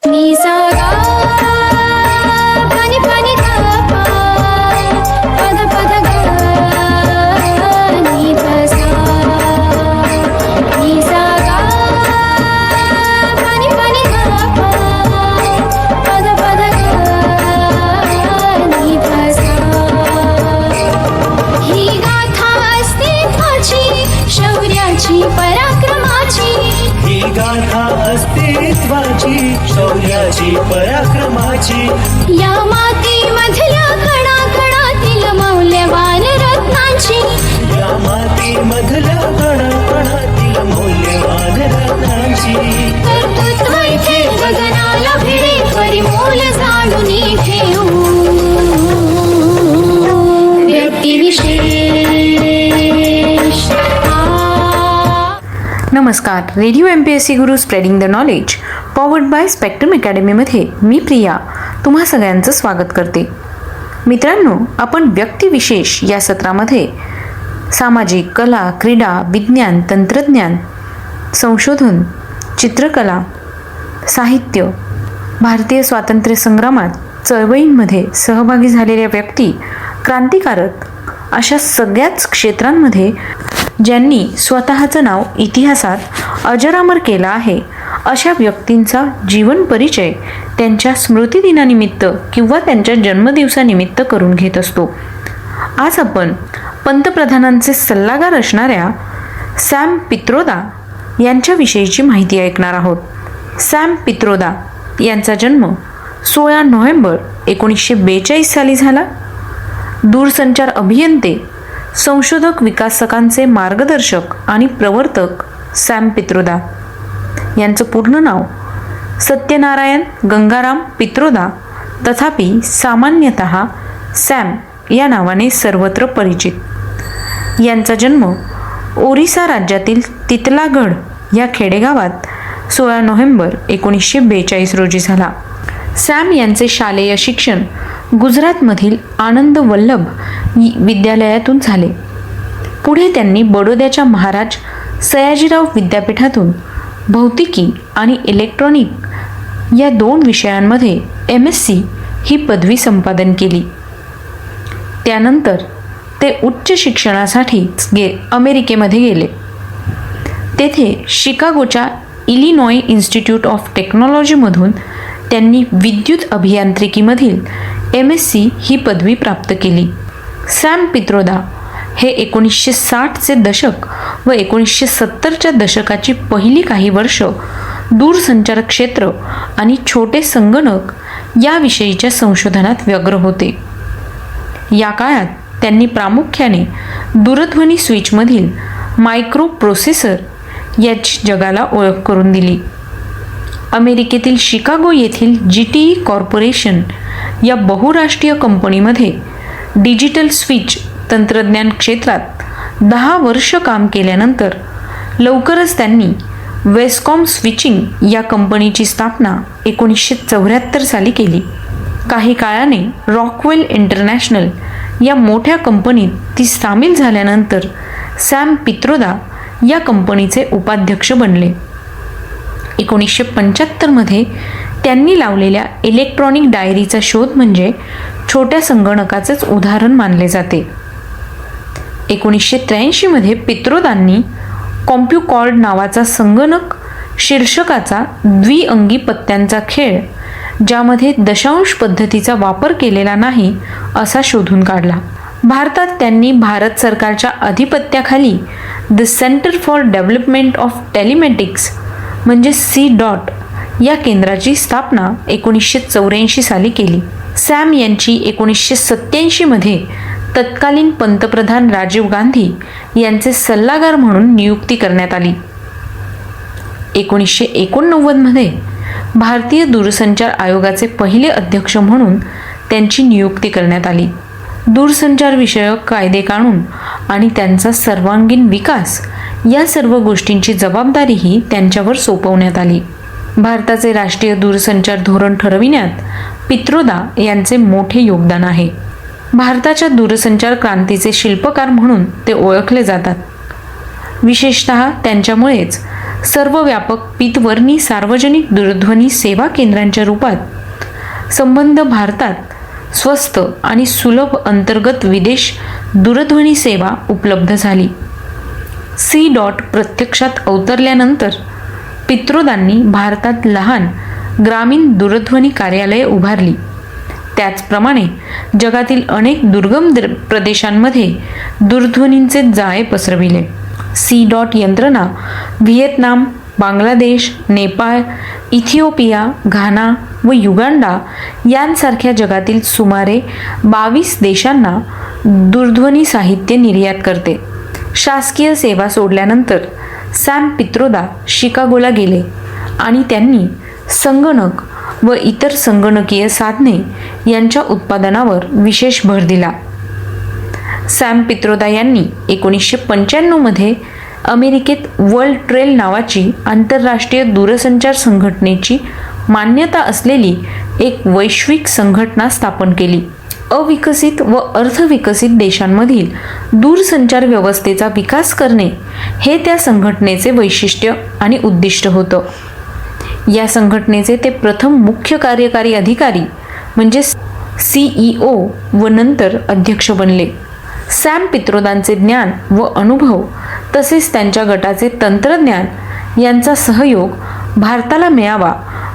नि सा गा पनि पनि धा पा पद पद गा नि ध सा नि सा गा पनि पनि धा पा पद पद गा नि ध सा ही गाथा अस्तित्वाची शौर्याची पराक्रमाची ही गाथा अस्तित्वाची शौर्याची पराक्रमाची या मातीमधल्या कणाकणातील मौल्यवान रत्नांची या मातीमधल्या कणाकणातील मौल्यवान रत्नांची कर्तृत्व इथे गगनाला भिडे परिमोल जाणून घेऊ व्यक्तिविशेष नमस्कार. Radio MPSC Guru spreading the knowledge powered by spectrum अकॅडमीमध्ये मी प्रिया तुम्हा सगळ्यांचं स्वागत करते. मित्रांनो, आपण व्यक्तिविशेष या सत्रामध्ये सामाजिक, कला, क्रीडा, विज्ञान, तंत्रज्ञान, संशोधन, चित्रकला, साहित्य, भारतीय स्वातंत्र्य संग्रामात चळवळींमध्ये सहभागी झालेल्या व्यक्ती, क्रांतिकारक अशा सगळ्याच क्षेत्रांमध्ये ज्यांनी स्वतःचं नाव इतिहासात अजरामर केलं आहे अशा व्यक्तींचा जीवन परिचय त्यांच्या स्मृतिदिनानिमित्त किंवा त्यांच्या जन्मदिवसानिमित्त करून घेत असतो. आज आपण पंतप्रधानांचे सल्लागार असणाऱ्या सॅम पित्रोदा यांच्याविषयीची माहिती ऐकणार आहोत. सॅम पित्रोदा यांचा जन्म 16 नोव्हेंबर 1942 साली झाला. दूरसंचार अभियंते, संशोधक, विकासकांचे मार्गदर्शक आणि प्रवर्तक सॅम पित्रोदा यांचं पूर्ण नाव सत्यनारायण गंगाराम पित्रोदा, तथापि सामान्यतः सॅम या नावाने सर्वत्र परिचित. यांचा जन्म ओरिसा राज्यातील तितलागढ या खेडेगावात 16 नोव्हेंबर 1942 रोजी झाला. सॅम यांचे शालेय शिक्षण गुजरातमधील आनंद वल्लभ विद्यालयातून झाले. पुढे त्यांनी बडोद्याच्या महाराज सयाजीराव विद्यापीठातून भौतिकी आणि इलेक्ट्रॉनिक या 2 विषयांमध्ये MSc ही पदवी संपादन केली. त्यानंतर ते उच्च शिक्षणासाठी अमेरिकेमध्ये गेले. तेथे शिकागोच्या इलिनॉय इन्स्टिट्यूट ऑफ टेक्नॉलॉजीमधून त्यांनी विद्युत अभियांत्रिकीमधील MSc ही पदवी प्राप्त केली. सॅम पित्रोदा हे 1960चे दशक व 1970च्या दशकाची पहिली काही वर्ष दूरसंचार क्षेत्र आणि छोटे संगणक याविषयीच्या संशोधनात व्यग्र होते. या काळात त्यांनी प्रामुख्याने दूरध्वनी स्विचमधील मायक्रो प्रोसेसर याची जगाला ओळख करून दिली. अमेरिकेतील शिकागो येथील GTE कॉर्पोरेशन या बहुराष्ट्रीय कंपनीमध्ये डिजिटल स्विच तंत्रज्ञान क्षेत्रात 10 वर्ष काम केल्यानंतर लवकरच त्यांनी वेस्कॉम स्विचिंग या कंपनीची स्थापना 1974 साली केली. काही काळाने रॉकवेल इंटरनॅशनल या मोठ्या कंपनीत ती सामील झाल्यानंतर सॅम पित्रोदा या कंपनीचे उपाध्यक्ष बनले. 1975 त्यांनी लावलेल्या इलेक्ट्रॉनिक डायरीचा शोध म्हणजे छोट्या संगणकाचेच उदाहरण मानले जाते. 1983 पित्रोदांनी कॉम्प्युकॉर्ड नावाचा संगणक शीर्षकाचा द्विअंगी पत्त्यांचा खेळ, ज्यामध्ये दशांश पद्धतीचा वापर केलेला नाही, असा शोधून काढला. भारतात त्यांनी भारत सरकारच्या अधिपत्याखाली the centre for development of telematics म्हणजे C.DOT या केंद्राची स्थापना 1984 साली केली. सॅम यांची 1987 तत्कालीन पंतप्रधान राजीव गांधी यांचे सल्लागार म्हणून नियुक्ती करण्यात आली. 1989 भारतीय दूरसंचार आयोगाचे पहिले अध्यक्ष म्हणून त्यांची नियुक्ती करण्यात आली. दूरसंचार विषयक कायदे कानून आणि त्यांचा सर्वांगीण विकास या सर्व गोष्टींची जबाबदारीही त्यांच्यावर सोपवण्यात आली. भारताचे राष्ट्रीय दूरसंचार धोरण ठरविण्यात पित्रोदा यांचे मोठे योगदान आहे. भारताच्या दूरसंचार क्रांतीचे शिल्पकार म्हणून ते ओळखले जातात. विशेषतः त्यांच्यामुळेच सर्वव्यापक पीतवर्णी सार्वजनिक दूरध्वनी सेवा केंद्रांच्या रूपात संबंध भारतात स्वस्त आणि सुलभ अंतर्गत विदेश दूरध्वनी सेवा उपलब्ध झाली. C. प्रत्यक्षात अवतरल्यानंतर पित्रोदांनी भारतात लहान ग्रामीण दूरध्वनी कार्यालये उभारली. त्याचप्रमाणे जगातील अनेक दुर्गम प्रदेशांमध्ये दूरध्वनींचे जाळे पसरविले. C. यंत्रणा व्हिएतनाम, बांगलादेश, नेपाळ, इथिओपिया, घाना व युगांडा यांसारख्या जगातील सुमारे 22 देशांना दूरध्वनी साहित्य निर्यात करते. शासकीय सेवा सोडल्यानंतर सॅम पित्रोदा शिकागोला गेले आणि त्यांनी संगणक व इतर संगणकीय साधने यांच्या उत्पादनावर विशेष भर दिला. सॅम पित्रोदा यांनी 1995 मध्ये अमेरिकेत वर्ल्ड ट्रेल नावाची आंतरराष्ट्रीय दूरसंचार संघटनेची मान्यता असलेली एक वैश्विक संघटना स्थापन केली. अविकसित व अर्धविकसित देशांमधील दूरसंचार व्यवस्थेचा विकास करणे हे त्या संघटनेचे वैशिष्ट्य आणि उद्दिष्ट होतं. या संघटनेचे ते प्रथम मुख्य कार्यकारी अधिकारी म्हणजे CEO व नंतर अध्यक्ष बनले. सॅम पित्रोदांचे ज्ञान व अनुभव तसेच त्यांच्या गटाचे तंत्रज्ञान यांचा सहयोग भारताला मिळावा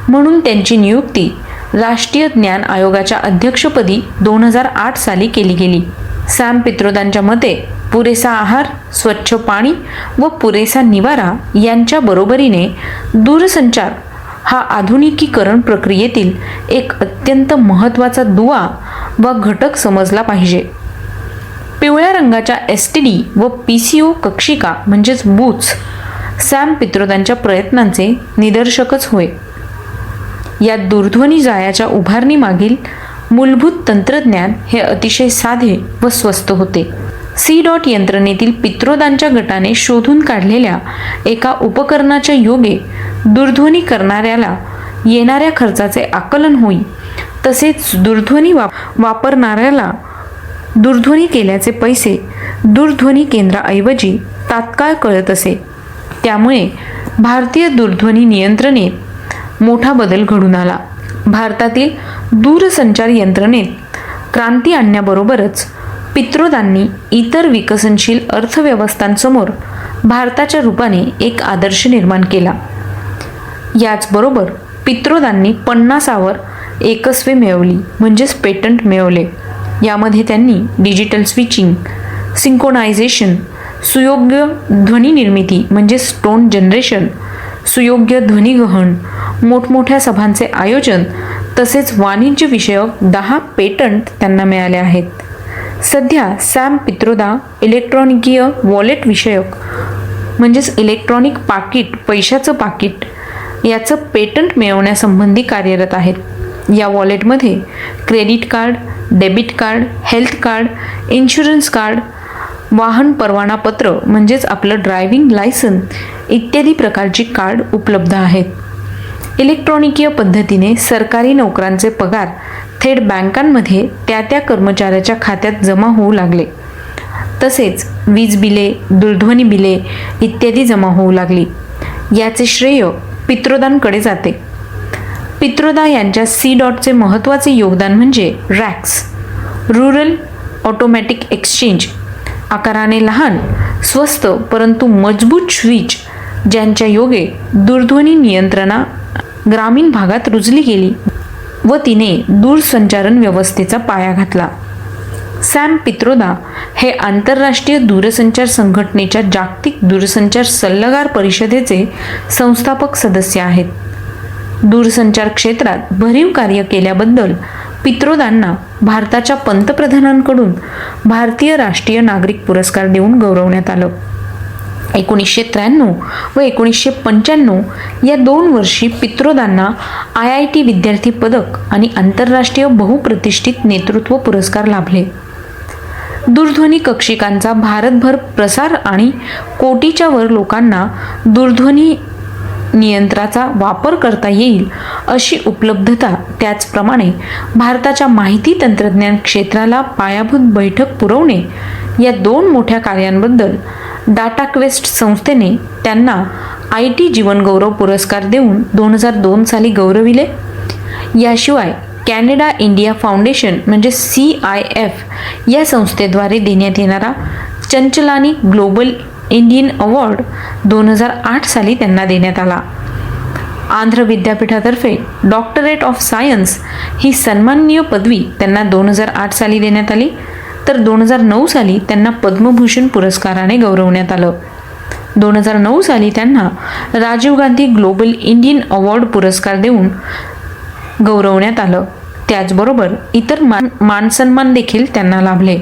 म्हणून त्यांची नियुक्ती राष्ट्रीय ज्ञान आयोगाच्या अध्यक्षपदी 2008 साली केली गेली. सॅम पित्रोदांच्या मते पुरेसा आहार, स्वच्छ पाणी व पुरेसा निवारा यांच्या बरोबरीने दूरसंचार हा आधुनिकीकरण प्रक्रियेतील एक अत्यंत महत्त्वाचा दुवा व घटक समजला पाहिजे. पिवळ्या रंगाच्या STD व PCO कक्षिका म्हणजेच बूथ्स सॅम पित्रोदांच्या प्रयत्नांचे निदर्शकच होय. या दूरध्वनी जाळ्याच्या उभारणीमागील मूलभूत तंत्रज्ञान हे अतिशय साधे व स्वस्त होते. C. यंत्रणेतील पित्रोदांच्या गटाने शोधून काढलेल्या एका उपकरणाच्या योगे दूरध्वनी करणाऱ्याला येणाऱ्या खर्चाचे आकलन होई, तसेच दूरध्वनी वापरणाऱ्याला दूरध्वनी केल्याचे पैसे दूरध्वनी केंद्राऐवजी तात्काळ कळत असे. त्यामुळे भारतीय दूरध्वनी नियंत्रणेत मोठा बदल घडून आला. भारतातील दूरसंचार यंत्रणेत क्रांती आणण्याबरोबरच पित्रोदांनी इतर विकसनशील अर्थव्यवस्थांसमोर भारताच्या रूपाने एक आदर्श निर्माण केला. याचबरोबर पित्रोदांनी 50वर एकस्वे मिळवली म्हणजेच पेटंट मिळवले. यामध्ये त्यांनी डिजिटल स्विचिंग, सिंक्रोनायझेशन, सुयोग्य ध्वनी निर्मिती म्हणजेच टोन जनरेशन, सुयोग्य ध्वनिग्रहण, मोठमोठ्या सभांचे आयोजन तसेच वाणिज्य विषयक 10 पेटंट त्यांना मिळाले आहेत. सध्या सॅम पित्रोदा इलेक्ट्रॉनिकीय वॉलेट विषयक म्हणजेच इलेक्ट्रॉनिक पाकिट, पैशाचं पाकिट याचं पेटंट मिळवण्यासंबंधी कार्यरत आहेत. या वॉलेटमध्ये credit card, debit card, health card, insurance card, वाहन परवाना पत्र म्हणजेच आपलं ड्रायव्हिंग लायसन इत्यादी प्रकारची कार्ड उपलब्ध आहेत. इलेक्ट्रॉनिकीय पद्धतीने सरकारी नोकरांचे पगार थेट बँकांमध्ये त्या कर्मचाऱ्याच्या खात्यात जमा होऊ लागले. तसेच वीज बिले, दूरध्वनी बिले इत्यादी जमा होऊ लागली. याचे श्रेय पित्रोदांकडे जाते. पित्रोदा यांच्या C. महत्त्वाचे योगदान म्हणजे रॅक्स रुरल ऑटोमॅटिक एक्सचेंज, आकाराने लहान, स्वस्त परंतु मजबूत स्विच ज्यांच्या योगे दूरध्वनी नियंत्रणा ग्रामीण भागात रुजली गेली व तिने दूरसंचारण व्यवस्थेचा पाया घातला. सॅम पित्रोदा हे आंतरराष्ट्रीय दूरसंचार संघटनेच्या जागतिक दूरसंचार सल्लागार परिषदेचे संस्थापक सदस्य आहेत. दूरसंचार क्षेत्रात भरीव कार्य केल्याबद्दल पित्रोदांना भारताच्या पंतप्रधानांकडून भारतीय राष्ट्रीय नागरिक पुरस्कार देऊन गौरवण्यात आलं. 1993 व 1995 या 2 वर्षी पित्रोदांना IIT विद्यार्थी पदक आणि आंतरराष्ट्रीय बहुप्रतिष्ठित नेतृत्व पुरस्कार लाभले. दूरध्वनी कक्षिकांचा भारतभर प्रसार आणि कोटीच्या वर लोकांना दूरध्वनी नियंत्रणाचा वापर करता येईल अशी उपलब्धता, त्याचप्रमाणे भारताच्या माहिती तंत्रज्ञान क्षेत्राला पायाभूत बैठक पुरवणे या 2 मोठ्या कार्यांबद्दल डाटाक्वेस्ट संस्थेने त्यांना IT जीवनगौरव पुरस्कार देऊन 2002 साली गौरविले. याशिवाय कॅनडा इंडिया फाउंडेशन म्हणजे CIF या संस्थेद्वारे देण्यात येणारा चंचलानी ग्लोबल इंडियन अवॉर्ड 2008 साली त्यांना देण्यात आला. आंध्र विद्यापीठातर्फे डॉक्टरेट ऑफ सायन्स ही सन्माननीय पदवी त्यांना 2008 साली देण्यात आली. तर 2009 साली त्यांना पद्मभूषण पुरस्काराने गौरवण्यात आलं. 2009 साली त्यांना Rajiv Gandhi global Indian award पुरस्कार देऊन गौरवण्यात आलं. त्याचबरोबर इतर मानसन्मान देखील त्यांना लाभले.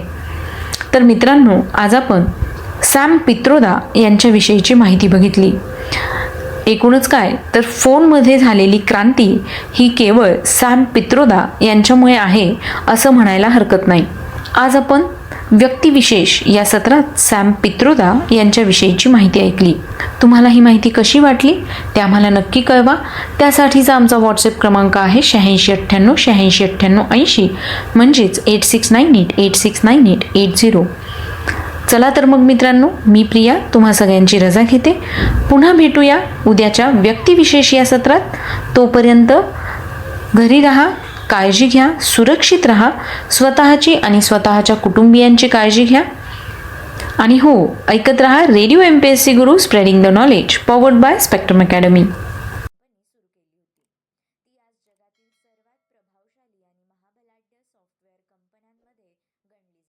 तर मित्रांनो, आज आपण सॅम पित्रोदा यांच्याविषयीची माहिती बघितली. एकूणच काय तर फोनमध्ये झालेली क्रांती ही केवळ सॅम पित्रोदा यांच्यामुळे आहे असं म्हणायला हरकत नाही. आज आपण व्यक्तिविशेष या सत्रात सॅम पित्रोदा यांच्याविषयीची माहिती ऐकली. तुम्हाला ही माहिती कशी वाटली ते आम्हाला नक्की कळवा. त्यासाठीचा आमचा व्हॉट्सअप क्रमांक आहे 8698 8698 80 म्हणजेच 8698869880. चला तर मग मित्रांनो, मी प्रिया तुम्हा सगळ्यांची रजा घेते. पुन्हा भेटूया उद्याच्या व्यक्तिविशेष या सत्रात. तोपर्यंत घरी राहा, काळजी घ्या, सुरक्षित राहा, स्वतःची आणि स्वतःच्या कुटुंबियांची काळजी घ्या. आणि हो, ऐकत राहा radio MPSC Guru, spreading the knowledge, powered by spectrum academy.